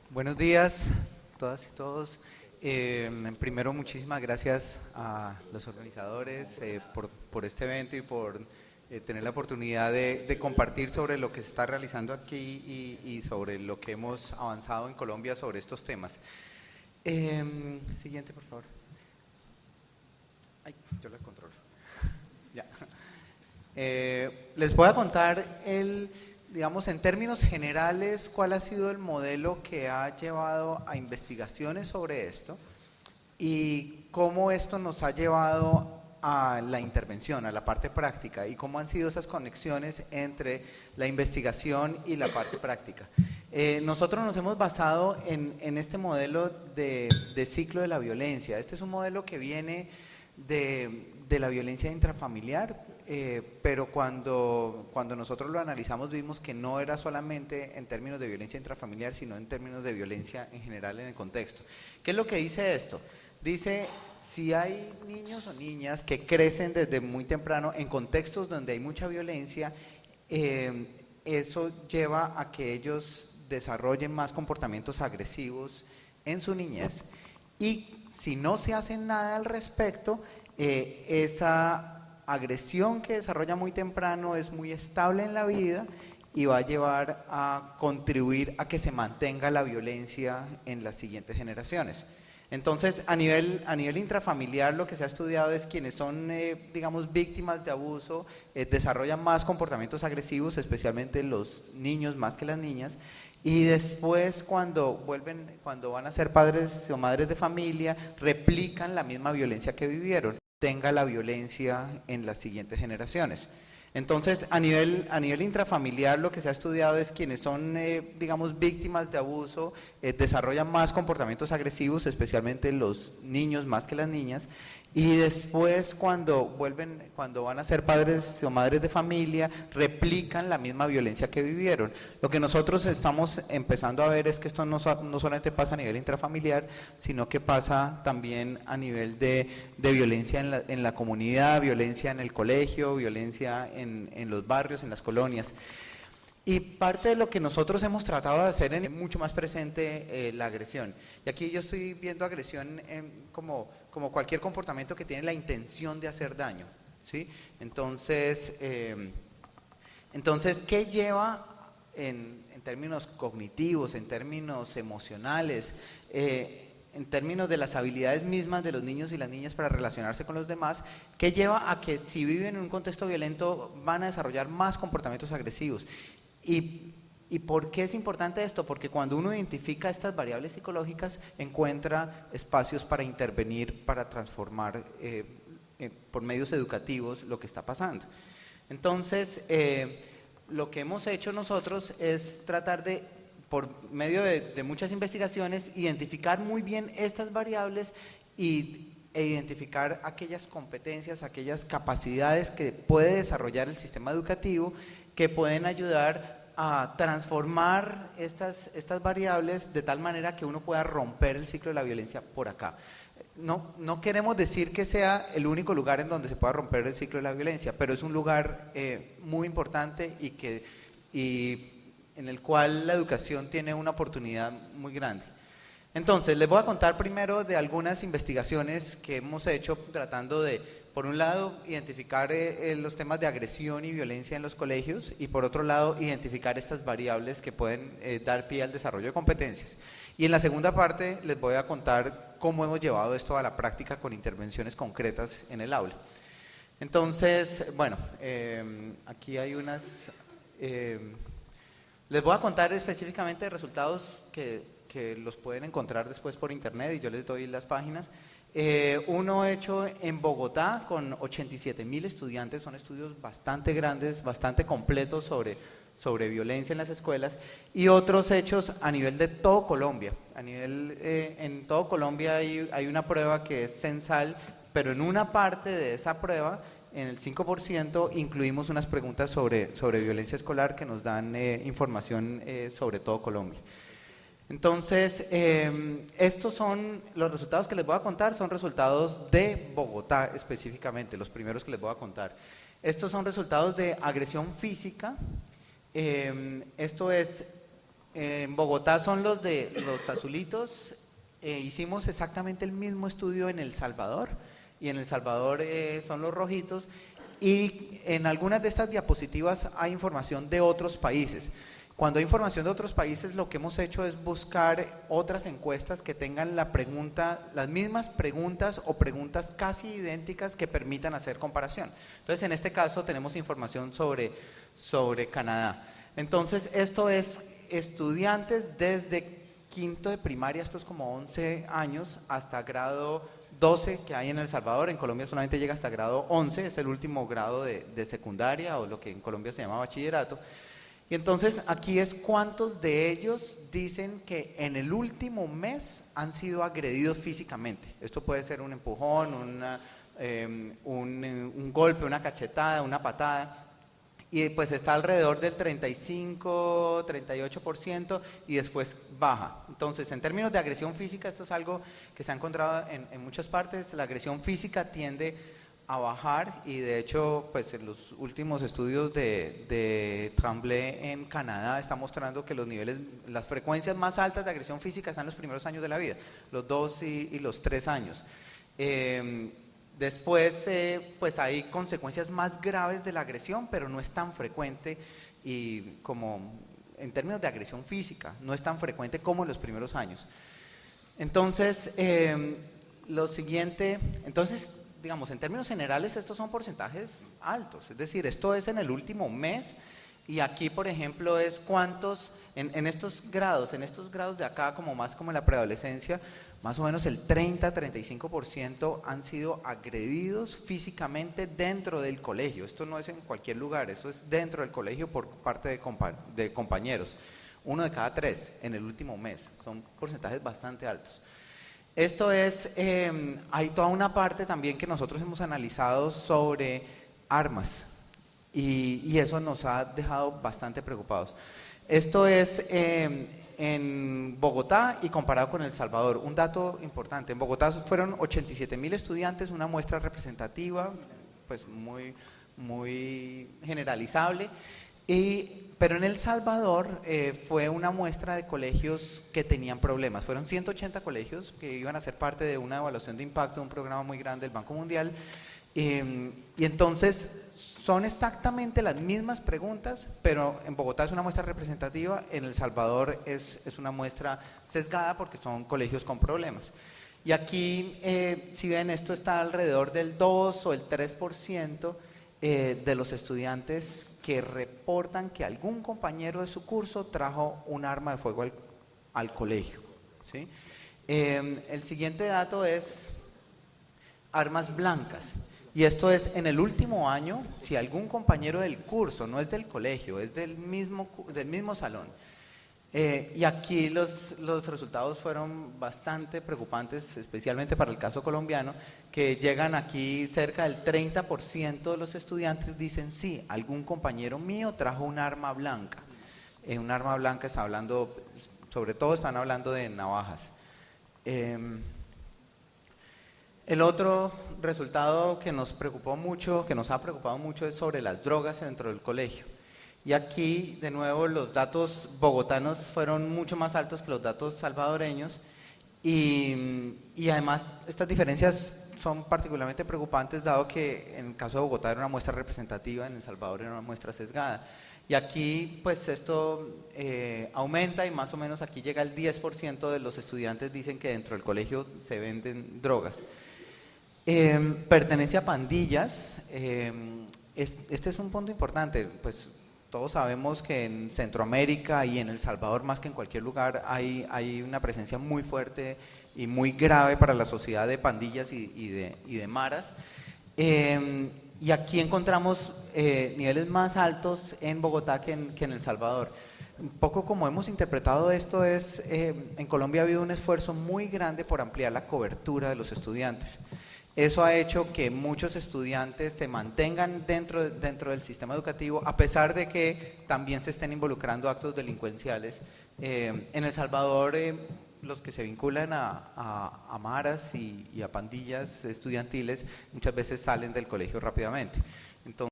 Buenos días, todas y todos. Primero, muchísimas gracias a los organizadores por este evento y por tener la oportunidad de compartir sobre lo que se está realizando aquí y sobre lo que hemos avanzado en Colombia sobre estos temas. Siguiente, por favor. Ay, yo las controlo. Ya. Les voy a contar digamos, en términos generales, cuál ha sido el modelo que ha llevado a investigaciones sobre esto y cómo esto nos ha llevado a la intervención, a la parte práctica, y cómo han sido esas conexiones entre la investigación y la parte práctica. Nosotros nos hemos basado en este modelo de ciclo de la violencia. Este es un modelo que viene de la violencia intrafamiliar, pero cuando nosotros lo analizamos vimos que no era solamente en términos de violencia intrafamiliar, sino en términos de violencia en general en el contexto. ¿Qué es lo que dice esto? Dice, si hay niños o niñas que crecen desde muy temprano en contextos donde hay mucha violencia, eso lleva a que ellos desarrollen más comportamientos agresivos en su niñez, y si no se hace nada al respecto, esa agresión que desarrolla muy temprano es muy estable en la vida y va a llevar a contribuir a que se mantenga la violencia en las siguientes generaciones. Entonces, a nivel intrafamiliar, lo que se ha estudiado es quienes son, digamos, víctimas de abuso, desarrollan más comportamientos agresivos, especialmente los niños más que las niñas, y después cuando van a ser padres o madres de familia, replican la misma violencia que vivieron, tenga la violencia en las siguientes generaciones. Entonces, a nivel intrafamiliar, lo que se ha estudiado es quienes son, digamos, víctimas de abuso, desarrollan más comportamientos agresivos, especialmente los niños más que las niñas, y después cuando van a ser padres o madres de familia, replican la misma violencia que vivieron. Lo que nosotros estamos empezando a ver es que esto no solamente pasa a nivel intrafamiliar, sino que pasa también a nivel de violencia en la comunidad, violencia en el colegio, violencia en los barrios, en las colonias. Y parte de lo que nosotros hemos tratado de hacer es mucho más presente la agresión. Y aquí yo estoy viendo agresión como cualquier comportamiento que tiene la intención de hacer daño, ¿sí? Entonces, ¿qué lleva en términos cognitivos, en términos emocionales, en términos de las habilidades mismas de los niños y las niñas para relacionarse con los demás? ¿Qué lleva a que si viven en un contexto violento van a desarrollar más comportamientos agresivos? ¿Y por qué es importante esto? Porque cuando uno identifica estas variables psicológicas, encuentra espacios para intervenir, para transformar por medios educativos lo que está pasando. Entonces, lo que hemos hecho nosotros es tratar de, por medio de muchas investigaciones, identificar muy bien estas variables e identificar aquellas competencias, aquellas capacidades que puede desarrollar el sistema educativo que pueden ayudar a transformar estas variables de tal manera que uno pueda romper el ciclo de la violencia por acá. No queremos decir que sea el único lugar en donde se pueda romper el ciclo de la violencia, pero es un lugar muy importante y en el cual la educación tiene una oportunidad muy grande. Entonces, les voy a contar primero de algunas investigaciones que hemos hecho tratando de, por un lado, identificar los temas de agresión y violencia en los colegios, y por otro lado, identificar estas variables que pueden dar pie al desarrollo de competencias. Y en la segunda parte les voy a contar cómo hemos llevado esto a la práctica con intervenciones concretas en el aula. Entonces, bueno, aquí hay unas... les voy a contar específicamente de resultados que los pueden encontrar después por internet, y yo les doy las páginas. Uno hecho en Bogotá con 87.000 estudiantes, son estudios bastante grandes, bastante completos sobre violencia en las escuelas, y otros hechos a nivel de todo Colombia. En todo Colombia hay una prueba que es censal, pero en una parte de esa prueba, en el 5%, incluimos unas preguntas sobre violencia escolar que nos dan información sobre todo Colombia. Entonces, estos son los resultados que les voy a contar, son resultados de Bogotá específicamente, los primeros que les voy a contar. Estos son resultados de agresión física, esto es En Bogotá son los de los azulitos. Hicimos exactamente el mismo estudio en El Salvador, y en El Salvador son los rojitos, y en algunas de estas diapositivas hay información de otros países. Cuando hay información de otros países, lo que hemos hecho es buscar otras encuestas que tengan la pregunta, las mismas preguntas o preguntas casi idénticas que permitan hacer comparación. Entonces, en este caso tenemos información sobre Canadá. Entonces, esto es estudiantes desde quinto de primaria, esto es como 11 años, hasta grado 12 que hay en El Salvador. En Colombia solamente llega hasta grado 11, es el último grado de secundaria, o lo que en Colombia se llama bachillerato. Y entonces aquí es cuántos de ellos dicen que en el último mes han sido agredidos físicamente. Esto puede ser un empujón, un golpe, una cachetada, una patada. Y pues está alrededor del 35, 38%, y después baja. Entonces, en términos de agresión física, esto es algo que se ha encontrado en muchas partes. La agresión física tiende a bajar, y de hecho, pues en los últimos estudios de Tremblay en Canadá está mostrando que los niveles, las frecuencias más altas de agresión física están en los primeros años de la vida, los 2 y los 3 años. Después, pues hay consecuencias más graves de la agresión, pero no es tan frecuente, y como en términos de agresión física, no es tan frecuente como en los primeros años. Entonces, lo siguiente, entonces, digamos, en términos generales, estos son porcentajes altos, es decir, esto es en el último mes, y aquí, por ejemplo, es cuántos, en estos grados de acá, como más como en la preadolescencia, más o menos el 30-35% han sido agredidos físicamente dentro del colegio. Esto no es en cualquier lugar, eso es dentro del colegio por parte de compañeros. 1 de cada 3 en el último mes, son porcentajes bastante altos. Esto es, hay toda una parte también que nosotros hemos analizado sobre armas, y eso nos ha dejado bastante preocupados. Esto es en Bogotá y comparado con El Salvador. Un dato importante, en Bogotá fueron 87.000 estudiantes, una muestra representativa, pues muy generalizable, pero en El Salvador fue una muestra de colegios que tenían problemas. Fueron 180 colegios que iban a ser parte de una evaluación de impacto de un programa muy grande del Banco Mundial. Y entonces son exactamente las mismas preguntas, pero en Bogotá es una muestra representativa, en El Salvador es una muestra sesgada porque son colegios con problemas. Y aquí, si ven, esto está alrededor del 2 o el 3% de los estudiantes que reportan que algún compañero de su curso trajo un arma de fuego al colegio, ¿sí? El siguiente dato es armas blancas. Y esto es en el último año, si algún compañero del curso, no es del colegio, es del mismo salón. Y aquí los resultados fueron bastante preocupantes, especialmente para el caso colombiano, que llegan aquí cerca del 30% de los estudiantes dicen sí, algún compañero mío trajo un arma blanca. Un arma blanca está hablando, sobre todo están hablando de navajas. El otro resultado que nos preocupó mucho, que nos ha preocupado mucho, es sobre las drogas dentro del colegio. Y aquí, de nuevo, los datos bogotanos fueron mucho más altos que los datos salvadoreños, y además estas diferencias son particularmente preocupantes, dado que en el caso de Bogotá era una muestra representativa, en El Salvador era una muestra sesgada. Y aquí, pues esto aumenta, y más o menos aquí llega el 10% de los estudiantes dicen que dentro del colegio se venden drogas. Pertenencia a pandillas, este es un punto importante, pues todos sabemos que en Centroamérica y en El Salvador, más que en cualquier lugar, hay una presencia muy fuerte y muy grave para la sociedad de pandillas y de maras. Y aquí encontramos niveles más altos en Bogotá que en El Salvador. Un poco como hemos interpretado esto es, en Colombia ha habido un esfuerzo muy grande por ampliar la cobertura de los estudiantes. Eso ha hecho que muchos estudiantes se mantengan dentro del sistema educativo, a pesar de que también se estén involucrando actos delincuenciales. En El Salvador, los que se vinculan a maras y a pandillas estudiantiles muchas veces salen del colegio rápidamente. Entonces,